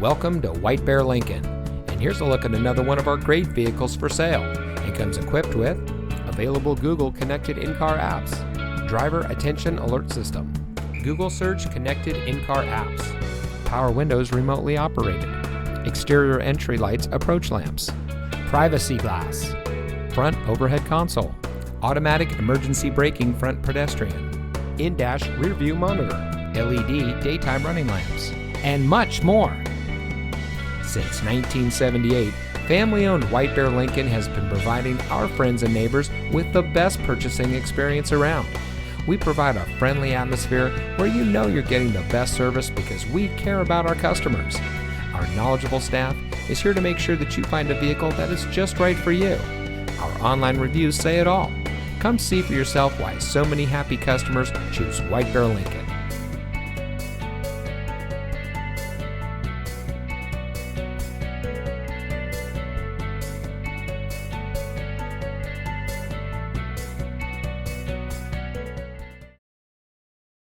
Welcome to White Bear Lincoln, and here's a look at another one of our great vehicles for sale. It comes equipped with available Google connected in-car apps, driver attention alert system, Google search connected in-car apps, power windows remotely operated, exterior entry lights approach lamps, privacy glass, front overhead console, automatic emergency braking front pedestrian, in-dash rear view monitor, LED daytime running lamps, and much more. Since 1978, family-owned White Bear Lincoln has been providing our friends and neighbors with the best purchasing experience around. We provide a friendly atmosphere where you know you're getting the best service because we care about our customers. Our knowledgeable staff is here to make sure that you find a vehicle that is just right for you. Our online reviews say it all. Come see for yourself why so many happy customers choose White Bear Lincoln.